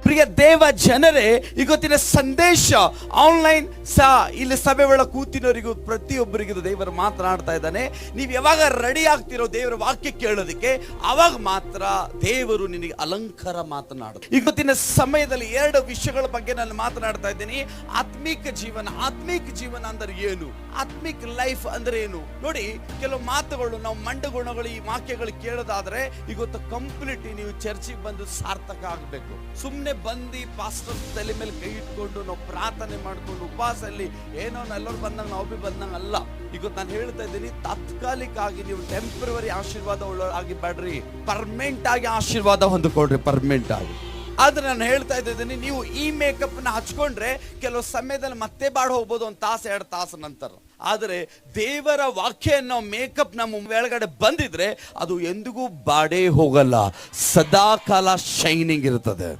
ಪ್ರಿಯ ದೇವ ಜನರೇ, ಇವತ್ತಿನ ಸಂದೇಶ ಆನ್ಲೈನ್ ಇಲ್ಲಿ ಸಭೆ ಒಳ ಕೂತಿನವರಿಗೂ ಪ್ರತಿಯೊಬ್ಬರಿಗೂ ದೇವರು ಮಾತನಾಡ್ತಾ ಇದ್ದಾನೆ. ನೀವು ಯಾವಾಗ ರೆಡಿ ಆಗ್ತಿರೋ ದೇವರ ವಾಕ್ಯ ಕೇಳೋದಕ್ಕೆ, ಅವಾಗ ಮಾತ್ರ ದೇವರು ನಿನಗೆ ಅಲಂಕಾರ ಮಾತನಾಡುತ್ತೆ. ಇವತ್ತಿನ ಸಮಯದಲ್ಲಿ 2 ವಿಷಯಗಳ ಬಗ್ಗೆ ನಾನು ಮಾತನಾಡ್ತಾ ಇದ್ದೀನಿ. ಆತ್ಮಿಕ ಜೀವನ ಅಂದ್ರೆ ಏನು, ಆತ್ಮಿಕ್ ಲೈಫ್ ಅಂದ್ರೆ ಏನು? ನೋಡಿ, ಕೆಲವು ಮಾತುಗಳು ನಾವು ಮಂಡಗುಣಗಳು ಈ ವಾಕ್ಯಗಳು ಕೇಳೋದಾದ್ರೆ ಇವತ್ತು ಕಂಪ್ಲೀಟ್ ನೀವು ಚರ್ಚಿಗೆ ಬಂದು ಸಾರ್ಥಕ ಆಗಬೇಕು. ಸುಮ್ಮನೆ ಬಂದು ಪಾಸ್ಟರ್ ತಲೆ ಮೇಲೆ ಕೈ ಇಟ್ಕೊಂಡು ನಾವು ಪ್ರಾರ್ಥನೆ ಮಾಡ್ಕೊಂಡು ಉಪವಾಸಲ್ಲಿ ಏನೋ ಎಲ್ಲರೂ ಬಂದಂಗ ನಾವು ಬಿ ಬಂದಂಗ ಅಲ್ಲ. ಈಗ ನಾನು ಹೇಳ್ತಾ ಇದ್ದೀನಿ, ತಾತ್ಕಾಲಿಕ ಆಗಿ ನೀವು ಟೆಂಪರರಿ ಆಶೀರ್ವಾದ ಆಗಿ ಬೇಡ್ರಿ, ಪರ್ಮನೆಂಟ್ ಆಗಿ ಆಶೀರ್ವಾದ ಹೊಂದಿಕೊಡ್ರಿ, ಪರ್ಮನೆಂಟ್ ಆಗಿ. ಆದ್ರೆ ನಾನು ಹೇಳ್ತಾ ಇದ್ದೀನಿ, ನೀವು ಈ ಮೇಕಪ್ ನ ಹಚ್ಕೊಂಡ್ರೆ ಕೆಲವು ಸಮಯದಲ್ಲಿ ಮತ್ತೆ ಬಾಡ್ ಹೋಗ್ಬೋದು, 1 ತಾಸು 2 ತಾಸು ನಂತರ. ಆದರೆ ದೇವರ ವಾಕ್ಯ ಅನ್ನೋ ಮೇಕಪ್ ನಮ್ಮ ಒಳಗಡೆ ಬಂದಿದ್ರೆ ಅದು ಎಂದಿಗೂ ಬಾಡೇ ಹೋಗಲ್ಲ, ಸದಾ ಕಾಲ ಶೈನಿಂಗ್ ಇರ್ತದೆ.